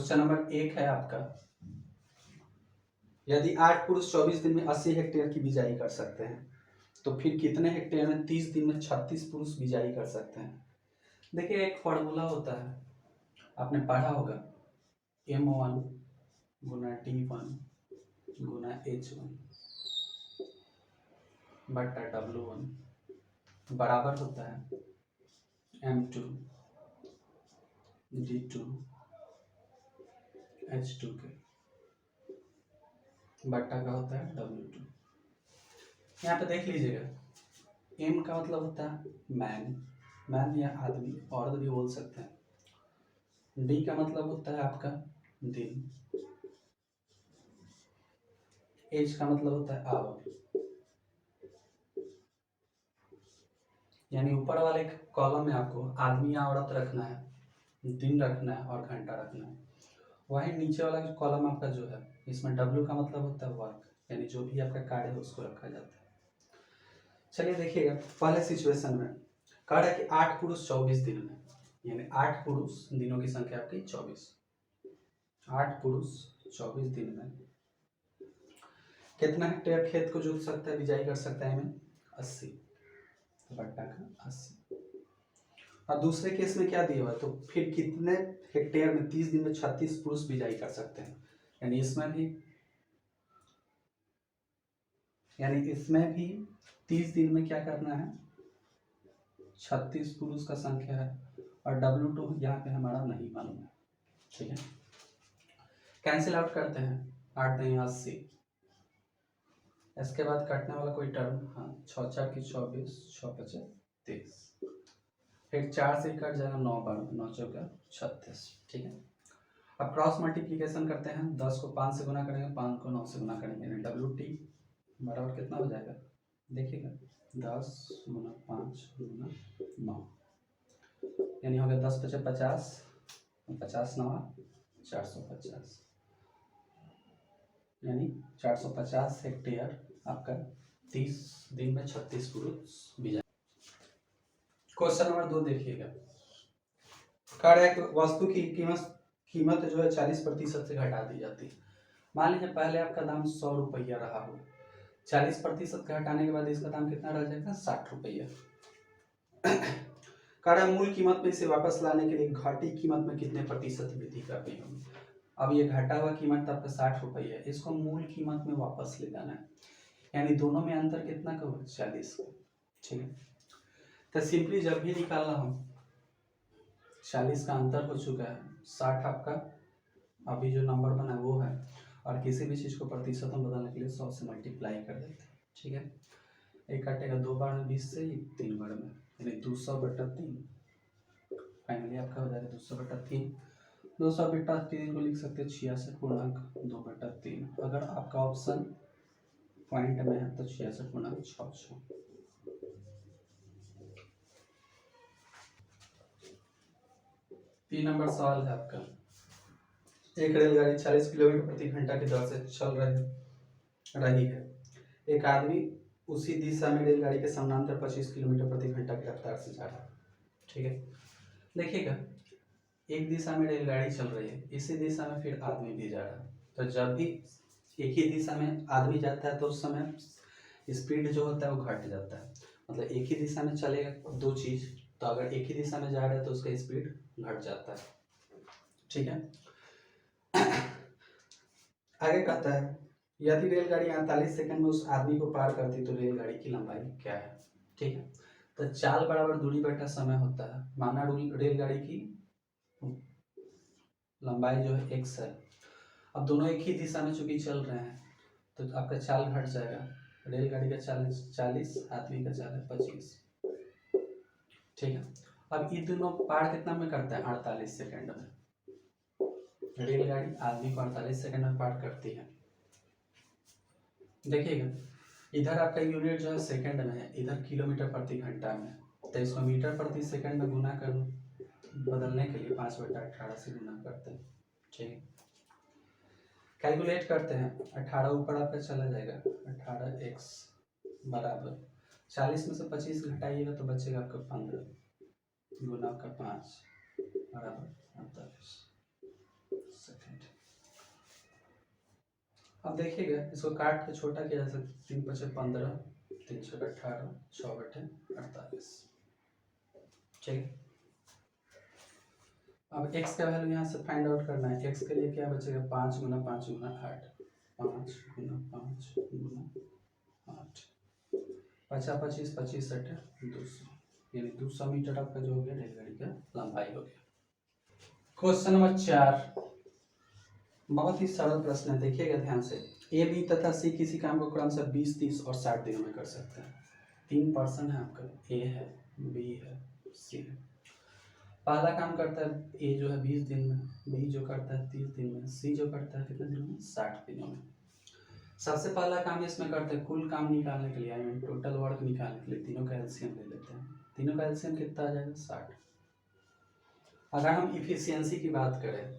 Question number 1 है आपका, यदि 8 पुरुष 24 दिन में 80 हेक्टेयर की बिजाई कर सकते हैं तो फिर कितने हेक्टेयर में 30 दिन में 36 पुरुष बिजाई कर सकते हैं। देखिए एक फॉर्मूला होता है, आपने पढ़ा होगा, M1 गुना D1 गुना H1 बटा W1 बराबर होता है M2 D2 H2 के बटा का होता है W2। यहाँ पे देख लीजिएगा, M का मतलब होता है मैन या आदमी, औरत भी बोल सकते हैं। D का मतलब होता है आपका दिन। H का मतलब होता है आवर। यानी ऊपर वाले कॉलम में आपको आदमी या औरत रखना है, दिन रखना है और घंटा रखना है। वहीं नीचे वाला कॉलम आपका जो है, इसमें W का मतलब होता है वर्क, यानी जो भी आपका कार्य है उसको रखा जाता है। चलिए देखिएगा, पहले सिचुएशन में कह रहा है कि 8 पुरुष 24 दिन में, यानी 8 पुरुष दिनों की संख्या आपकी 24। 8 पुरुष 24 दिन में कितना हेक्टेयर खेत को जोत सकता है, बिजाई कर सकता है में 80 बट्टा का 80। और दूसरे केस में क्या दिया हुआ है, तो फिर कितने हेक्टेयर में 30 दिन में 36 पुरुष बिजाई कर सकते हैं। यानी इसमें भी 30 दिन में क्या करना है, 36 पुरुष का संख्या है, और W2 यहाँ पे हमारा नहीं मालूम है। ठीक है, कैंसिल आउट करते हैं, 8 नहीं 80। इसके बाद काटने वाला कोई टर्म, हाँ 6 4 की 24, 6 5 30, फिर 4 से कट जाएगा, 9 12 9 4 36। ठीक है, अब क्रॉस मल्टीप्लीकेशन करते हैं, 10 को 5 से गुना करेंगे, 5 को 9 से गुना करेंगे, यानी WT बराबर कितना हो जाएगा, देखिएगा 10 गुना 5 गुना 9, यानी हो गया 10 × 50, 50 9 450, यानी 450 हेक्टेयर आपका 30 दिन में 36 पुरुष बिजाई। क्वेश्चन नंबर 2 देखिएगा, कार्य वस्तु की कीमत जो है 40% से घटा दी जाती है। मान लीजिए पहले आपका दाम 100 रुपया रहा हो, 40% का हटाने के बाद इसका दाम कितना रह जाएगा, 60 रुपया। कार्य मूल कीमत में इसे वापस लाने के लिए घटी कीमत में कितने प्रतिशत वृद्धि करनी होगी। अब ये घटा हुआ कीमत आपका 60 रुपया है, इसको मूल कीमत में वापस ले जाना है, यानी दोनों में अंतर कितना का होगा, 40 का। ठीक है, तो सिंपली जब भी निकालना हो, 40 का अंतर हो चुका है, 60 आपका अभी जो नंबर बना वो है, और किसी भी चीज़ को प्रतिशत में बदलने के लिए 100 से मल्टीप्लाई कर देते हैं। ठीक है, एक काटेगा 2 बार में 20 से, 3 बार में, यानी 200/3। फाइनली आपका हो जाएगा 200/3। 200/3 को लिख सकते हैं 66/2/3। अगर आपका ऑप्शन पॉइंट में है तो 66/6। 3 नंबर सवाल है आपका, एक रेलगाड़ी 40 किलोमीटर प्रति घंटा की दर से चल रही है। एक आदमी उसी दिशा में रेलगाड़ी के समानांतर 25 किलोमीटर प्रति घंटा की रफ्तार से जा रहा है। ठीक है, देखिएगा एक दिशा में रेलगाड़ी चल रही है, इसी दिशा में फिर आदमी भी जा रहा है, तो जब भी एक ही दिशा में आदमी जाता है तो उस समय स्पीड जो होता है वो घट जाता है। मतलब एक ही दिशा में चलेगा दो चीज, तो अगर एक ही दिशा में जा रहा है तो उसका स्पीड घट जाता है। ठीक है, आगे कहता है, यदि रेलगाड़ी 48 सेकंड में उस आदमी को पार करती तो रेलगाड़ी की लंबाई क्या है। ठीक है, तो चाल बराबर दूरी बटा समय होता है। माना रेलगाड़ी की लंबाई जो है x है, अब दोनों एक ही दिशा में चूंकि चल रहे हैं तो आपका चाल घट जाएगा। रेलगाड़ी का चाल 40, आदमी का चाल है 25। ठीक है, अब ये दोनों पार कितना में करता है, 48 सेकंड में। रेलगाड़ी आदमी को 48 सेकंड में पार करती है। देखिएगा इधर आपका यूनिट जो है सेकंड में है, इधर किलोमीटर प्रति घंटा में, तो इसको मीटर प्रति सेकंड में गुना कर बदलने के लिए 5/18 से गुना करते हैं। ठीक है, कैलकुलेट करते हैं, 18 ऊपर आपका चला जाएगा, 18x बराबर 40 में से 25 घटाइएगा तो बचेगा आपका 15 गुना आपका 5 बराबर 48 सेकंड। अब देखिएगा इसको काट के छोटा किया जा सकता है। 3 × 5 = 15, 3 × 6 = 18, 6 × 8 = 48। ठीक, अब x का वैल्यू यहाँ से फाइंड आउट करना है। x के लिए क्या बचेगा, 5 × 5 × 8, 5 × 5 × 8, 5 × 25 = 25, 8 = 200, यानी 200 मीटर आपका जो हो गया रेलगाड़ी का लंबाई हो गया। क्वेश्चन नंबर 4, बहुत ही सरल प्रश्न है, देखिएगा ध्यान से। ए, बी तथा सी किसी काम को क्रमशः 20, 30 और 60 दिनों में कर सकते हैं। 3 पर्सन है आपका, ए है, बी है, सी है। पहला काम करता है ए जो है 20 दिन में, बी जो करता है 30 दिन में, सी जो करता है कितने दिनों में, 60 दिनों में। सबसे पहला काम इसमें करते हैं कुल काम निकालने के लिए, आई मीन टोटल वर्क निकालने के लिए तीनों का एलसीएम ले लेते हैं। तीनों का एलसीएम कितना आ जाएगा, 60। अगर हम इफिशियंसी की बात करें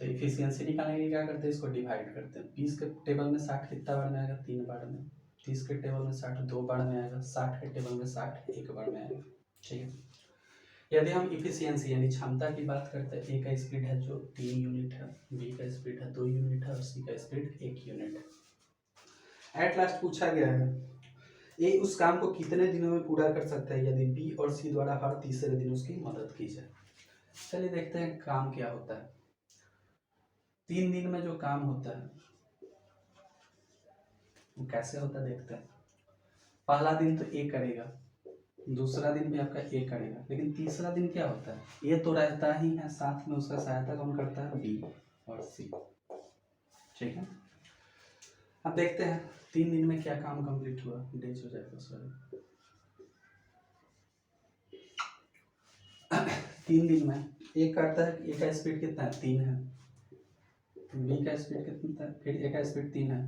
तो इफिशियंसी निकालने के लिए क्या करते हैं, इसको डिवाइड करते हैं। 20 के टेबल में 60 कितना बार में आएगा, 3 बार में। 30 के टेबल में 60 2 बार में आएगा। 60 के टेबल में 60 1 बार में आएगा। ठीक है, यदि हम इफिशियंसी यानी क्षमता की बात करते हैं, ए का स्पीड है जो 3 यूनिट है, बी का स्पीड है 2 यूनिट है और सी का स्पीड 1 यूनिट है। एट लास्ट पूछा गया है ए उस काम को कितने दिनों में पूरा कर सकता है यदि बी और सी द्वारा हर तीसरे दिन उसकी मदद की जाए। चलिए देखते हैं काम क्या होता है। 3 दिन में जो काम होता है वो कैसे होता है देखते हैं। पहला दिन तो ए करेगा, दूसरा दिन भी आपका ए करेगा, लेकिन तीसरा दिन क्या होता है, ये तो रहता ही है, साथ में उसका सहायता कौन करता है, बी और सी। ठीक है, अब देखते हैं 3 दिन में क्या काम कंप्लीट हुआ। डेज हो जाएगा सॉरी। 3 दिन में ए करता है, ए का स्पीड कितना है, 3 है, बी का स्पीड कितना है, फिर ए का स्पीड 3 है,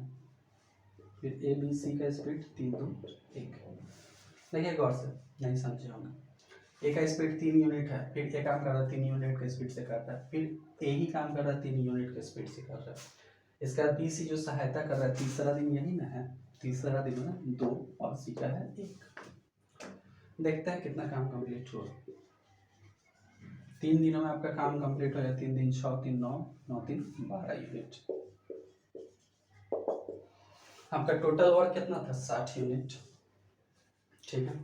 फिर ए बी सी का स्पीड 3 2 1। देखिए गौर से, नहीं समझे होंगे। ए का स्पीड 3 यूनिट है, फिर ए काम कर रहा है 3 यूनिट के स्पीड से कर रहा है, फिर ए ही काम कर रहा है 3 यूनिट के स्पीड से कर रहा है। इसके बाद बी सी जो सहायता कर रहा है, तीसरा दिन यही ना है, तीसरा दिन है 2 और सी का है 1। देखते हैं कितना काम कंप्लीट हुआ। 3 दिनों में आपका काम कंप्लीट हो जाए। 3 दिन 6 3 9 9 3 12 यूनिट। आपका टोटल वर्क कितना था, 60 यूनिट। ठीक है,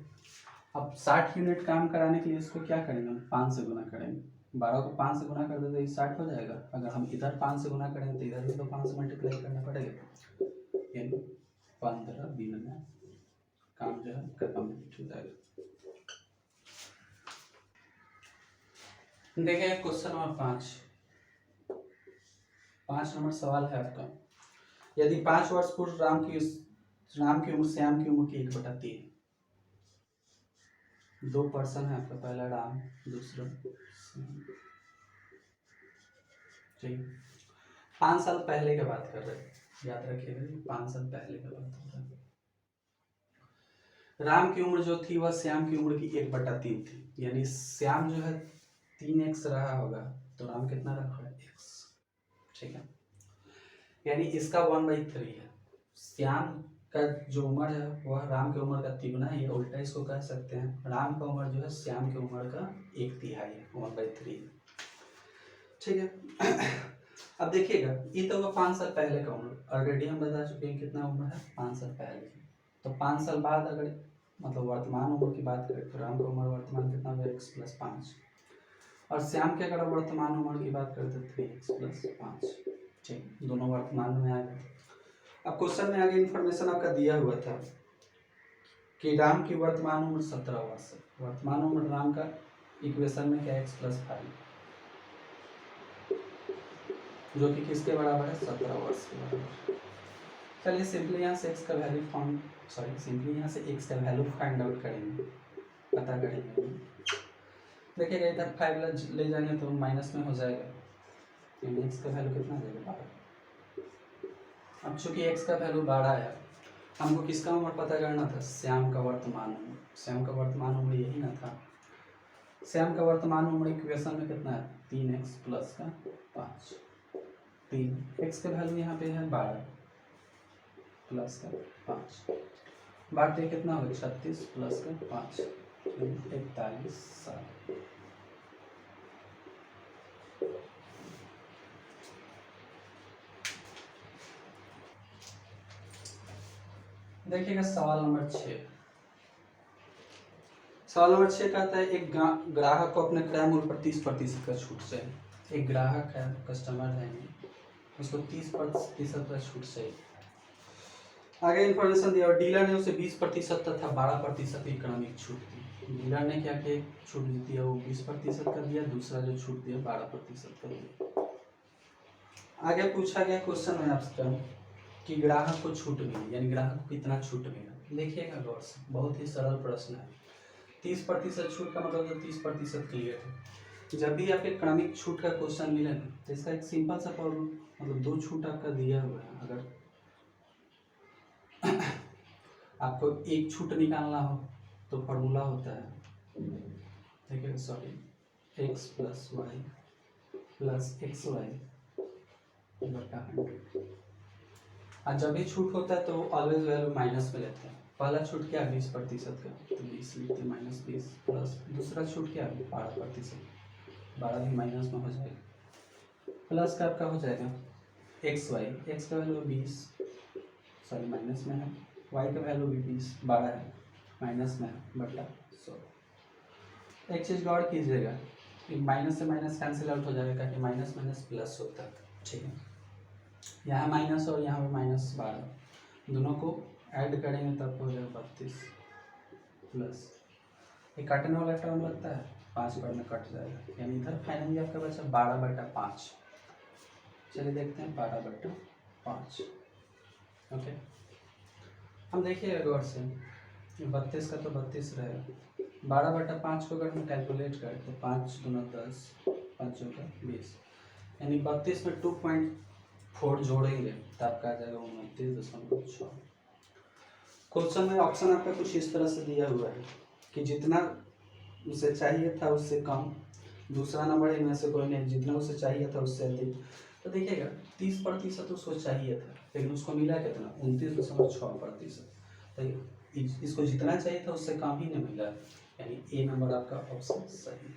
अब 60 यूनिट काम कराने के लिए इसको क्या करेंगे, हम 5 से गुना करेंगे। 12 को 5 से गुना कर देते तो ये 60 हो जाएगा। अगर हम इधर 5 से गुना करेंगे तो इधर भी तो 5 से मल्टीप्लाई करना पड़ेगा, यानी 15 दिन में काम जो है कंप्लीट हो जाएगा। देखिए क्वेश्चन नंबर 5 नंबर सवाल है आपका। यदि 5 वर्ष पूर्व राम की उम्र श्याम की उम्र की 1/3, 2 पर्सन है आपका, पहला राम दूसरा श्याम। ठीक, 5 साल पहले की बात कर रहे हैं, याद रखिएगा 5 साल पहले की बात हो रहा है। राम की उम्र जो थी वह श्याम की उम्र की 1/3 थी, यानी श्याम जो है 3x रहा होगा तो राम कितना रखा है, x। ठीक है, यानी इसका 1/3 है। श्याम का जो उम्र है वह राम की उम्र का 3 है, या उल्टा इसको कह सकते हैं राम का उम्र जो है श्याम की उम्र का 1/3 है, 1/3। ठीक है, अब देखिएगा ये तो वो 5 साल पहले का उम्र, ऑलरेडी हम बता चुके हैं कितना उम्र है, 5 साल पहले की। तो 5 साल बाद अगर मतलब वर्तमान उम्र की बात करें तो राम का उम्र वर्तमान कितना होगा, x + 5, और श्याम की अगर वर्तमान उम्र की बात करें तो 3x + 5। ठीक, दोनों वर्तमान में आ गए। अब क्वेश्चन में आगे इन्फॉर्मेशन आपका दिया हुआ था कि राम की वर्तमान उम्र 17 वर्ष है। वर्तमान उम्र राम का इक्वेशन में क्या, x + 5, जो कि किसके बराबर है, 17 वर्ष के बराबर। चलिए सिंपली यहाँ से x का वैल्यू फाइंड आउट करेंगे, पता करेंगे। देखिएगा इधर 5 ले जाएंगे तो माइनस में हो जाएगा, यानी x का वैल्यू कितना आ जाएगा, 12। अब चूंकि x का वैल्यू 12 है, हमको किसका उम्र पता करना था, श्याम का वर्तमान उम्र। श्याम का वर्तमान उम्र यही ना था, श्याम का वर्तमान उम्र इक्वेशन में कितना है, 3x + 5। 3 x का वैल्यू यहाँ पे है 12 + 5, 12 कितना होगा, 36 + 5 41 साल। देखिएगा सवाल नंबर 6। सवाल नंबर 6 कहता है एक ग्राहक को अपने क्रय मूल्य पर 30% का छूट चाहिए। एक ग्राहक है, कस्टमर है, उसको 30% का छूट चाहिए। आगे इन्फॉर्मेशन दिया और डीलर ने उसे 20% तथा 12% की क्रमिक छूट दी। डीलर ने क्या किया, छूट दिया वो 20% का दिया, दूसरा जो छूट दिया 12% का दिया। आगे पूछा गया क्वेश्चन में आपसे कि ग्राहक को छूट मिली, यानी ग्राहक को कितना छूट मिला। देखिएगा गौर से, बहुत ही सरल प्रश्न है। 30% छूट का मतलब तो 30% क्लियर है। जब भी आपके क्रमिक छूट का क्वेश्चन मिले ना, तो इसका एक सिंपल सा फॉर्मूला, मतलब 2 छूट आपका दिया हुआ है, अगर आपको एक छूट निकालना हो तो फॉर्मूला होता है, देखिए sorry, x plus Y plus X Y बटा 100। और जब भी छूट होता है तो ऑलवेज वैल्यू माइनस में लेते हैं। पहला छूट क्या है 20% का, तो 20 लिखते माइनस 20, प्लस दूसरा छूट क्या है 12%, 12 भी माइनस में हो जाएगा, प्लस का आपका हो जाएगा एक्स वाई, एक्स का वैल्यू 20, सॉरी माइनस में है, वाई का वैल्यू भी 20, 12 है माइनस में है बटा 100। एक चीज़ गौर कीजिएगा, माइनस से माइनस कैंसिल आउट हो जाएगा कि माइनस माइनस प्लस होता है, ठीक है। यहाँ माइनस और यहाँ पे माइनस 12, दोनों को ऐड करेंगे तब हो जाएगा 32 प्लस, ये काटने वाला टर्म लगता है 5 बार में कट जाएगा, यानी इधर फाइनली आपका बचा 12/5। चलिए देखते हैं 12/5। ओके, हम देखिएगा गौर से, 32 का तो 32 रहेगा, 12/5 को अगर हम कैलकुलेट करें तो 5 दूना 10, 5 का 20, यानी 32 में 2.4 जोड़ेंगे तो आपका आ जाएगा 29.6। क्वेश्चन में ऑप्शन आपका कुछ इस तरह से दिया हुआ है कि जितना उसे चाहिए था उससे कम, दूसरा नंबर इनमें से कोई नहीं, जितना उसे चाहिए था उससे अधिक। तो देखिएगा 30% उसको चाहिए था, लेकिन उसको मिला कितना 29.6%। तो इसको जितना चाहिए था उससे कम ही नहीं मिला, यानी ए नंबर आपका ऑप्शन सही।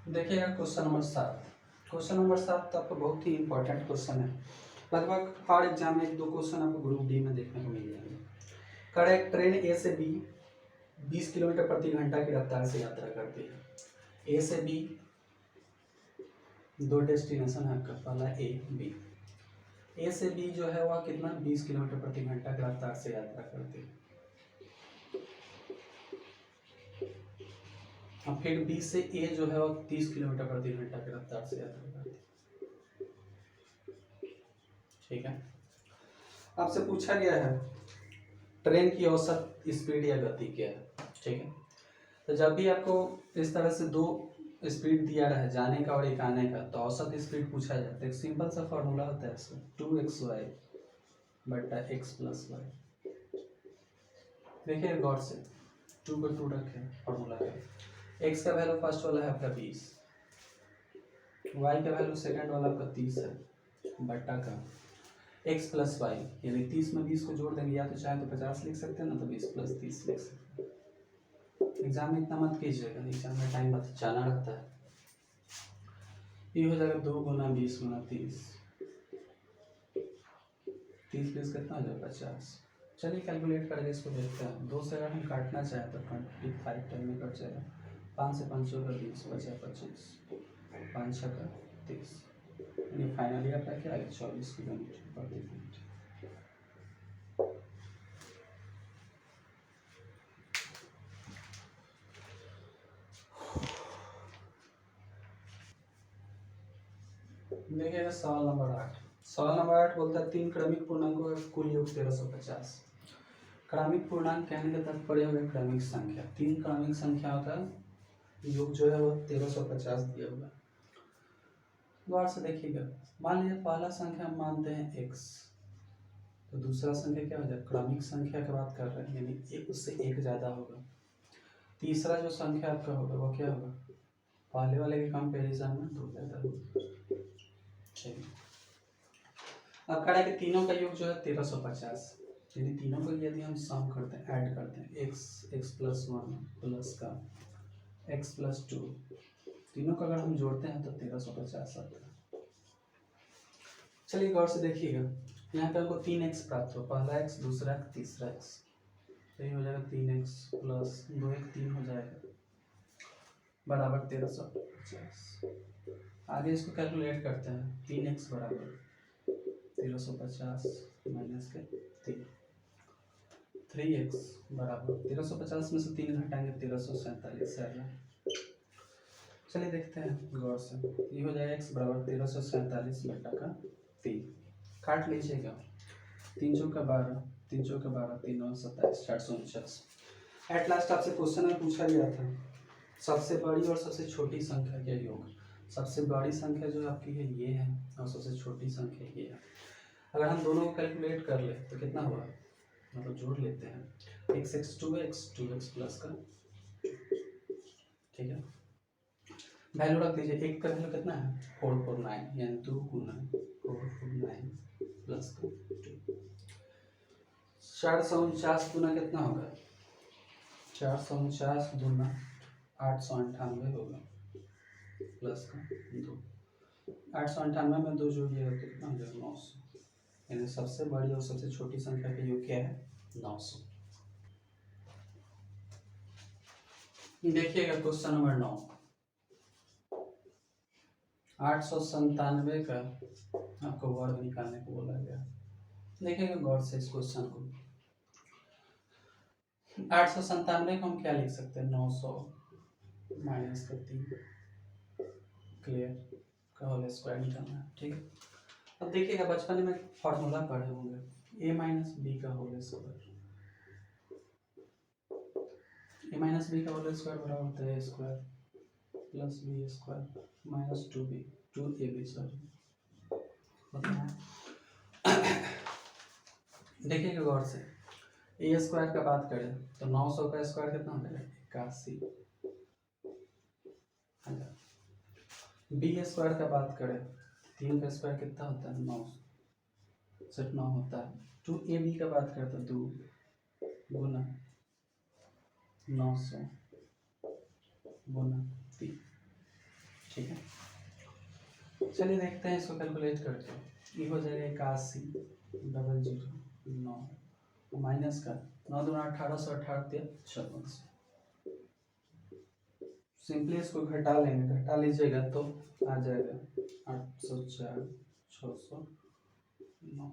देखिएगा क्वेश्चन नंबर 7। क्वेश्चन नंबर 7 तो आपको बहुत ही इंपॉर्टेंट क्वेश्चन है, लगभग हर एग्जाम में 1-2 क्वेश्चन आपको ग्रुप डी में देखने को मिल जाएंगे। करेक्ट, ट्रेन ए से बी 20 किलोमीटर प्रति घंटा की रफ्तार से यात्रा करती है। ए से बी 2 डेस्टिनेशन है आपका, पहला ए बी। ए से बी जो है वह कितना 20 किलोमीटर प्रति घंटा की रफ्तार से यात्रा करती है। और फिर बी से ए जो है वह 30 किलोमीटर प्रति घंटा की रफ्तार से यात्रा करती है, ठीक है। आपसे पूछा गया है ट्रेन की औसत स्पीड या गति क्या है, ठीक है। तो जब भी आपको इस तरह से 2 स्पीड दिया रहा है, जाने का और एक आने का, तो औसत स्पीड पूछा जाता है। एक सिंपल सा फॉर्मूला होता है इसका, 2xy बटा x प्लस वाई। देखिए गौर से, 2 को 2 रखे फॉर्मूला का, x का वैल्यू फर्स्ट वाला है आपका 20, y का वैल्यू सेकंड वाला आपका 30 है, बटा का x प्लस वाई, यानी 30 में 20 को जोड़ देंगे, या तो चाहे तो 50 लिख सकते हैं ना, तो 20 प्लस 30 लिख सकते हैं। एग्जाम में इतना मत कीजिएगा, एग्जाम में टाइम बचाना रहता है। ये हो जाएगा 2 गुना 20 गुना 30, 30 20 कितना हो जाएगा 50। चलिए कैलकुलेट करके इसको देखते हैं। 2 से अगर हम काटना चाहें तो 25 टाइम में कट जाएगा, 5 से 5 का 20 बचा 25, 5 6 का 30, यानी फाइनली आपका क्या आएगा 24 किलोमीटर प्रति घंटा। देखिएगा सवाल नंबर 8। सवाल नंबर 8 बोलता है 3 क्रमिक पूर्णांकों का कुल योग 1350। क्रमिक पूर्णांक कहने का तात्पर्य हो गया क्रमिक संख्या। 3 क्रमिक संख्याओं का योग जो है वो 1350 दिया हुआ। गौर से देखिएगा, मान लीजिए पहला संख्या हम मानते हैं x, तो दूसरा संख्या क्या हो जाए, क्रमिक संख्या की बात कर रहे हैं, यानी एक उससे एक ज्यादा होगा। तीसरा जो संख्या आपका होगा वो क्या होगा, पहले वाले के कंपेरिजन में 2 ज्यादा होगा, ठीक है। अब कह रहा है कि तीनों का योग जो है 1350, यानी तीनों को यदि हम सम करते हैं, ऐड करते हैं, x प्लस 1 प्लस का x प्लस 2, तीनों का अगर हम जोड़ते हैं तो 1350 आता है। चलिए गौर से देखिएगा, यहाँ पे हमको 3x प्राप्त हो, पहला x, दूसरा x, तीसरा x, तो ये हो जाएगा 3x प्लस 2 3 हो जाएगा बराबर 1350। आगे इसको कैलकुलेट करते हैं, 3x बराबर 1350 माइनस के 3, 3x बराबर 1350 में से 3 घटाएंगे 1347 आएगा। चलिए देखते हैं गौर से, ये हो जाएगा x बराबर 1347 बटा का 3, काट लीजिएगा, 3 चौका 12, 3 चौका 12, 3 और 27, 449। एट लास्ट आपसे क्वेश्चन में पूछा गया था सबसे बड़ी और सबसे छोटी संख्या के योग। सबसे बड़ी संख्या जो आपकी है ये है, और सबसे छोटी संख्या ये है। अगर हम दोनों को कैलकुलेट कर ले तो कितना होगा, मतलब जोड़ लेते हैं, x 2x प्लस का, ठीक है, वैल्यू रख दीजिए। एक का वैल्यू कितना है 449, यानी 2 गुना 449 प्लस का 2, 449 गुना कितना होगा, 449 गुना 898 होगा प्लस का 2, 898 में 2 जोड़िएगा कितना हो जाएगा 900, यानी सबसे बड़ी और सबसे छोटी संख्या का योग क्या है 900। देखिएगा क्वेश्चन नंबर 9, 897 का आपको वर्ग निकालने को बोला गया। देखिएगा गौर से इस क्वेश्चन को, 897 को हम क्या लिख सकते हैं, 900 माइनस का 3 क्लियर का होल स्क्वायर निकालना है, ठीक है। अब देखिएगा बचपन में फॉर्मूला पढ़े होंगे, a माइनस बी का whole square, a minus B का होल स्क्वायर बराबर होता है a square plus B square minus 2b 2ab sorry, देखिएगा गौर से, ए स्क्वायर का बात करें तो 900 का स्क्वायर कितना हो जाएगा 81, बी स्क्वायर का बात करें 3 का स्क्वायर कितना होता है 9, सिर्फ 9 होता है। 2ab का बात करें तो 2 गुना 900 गुना 3, ठीक है। चलिए देखते हैं इसको कैलकुलेट करके, ये हो जाएगा 81 00 9 माइनस का 9 दूना 1818 56, सिंपली इसको घटा लेंगे, घटा लीजिएगा तो आ जाएगा 804 609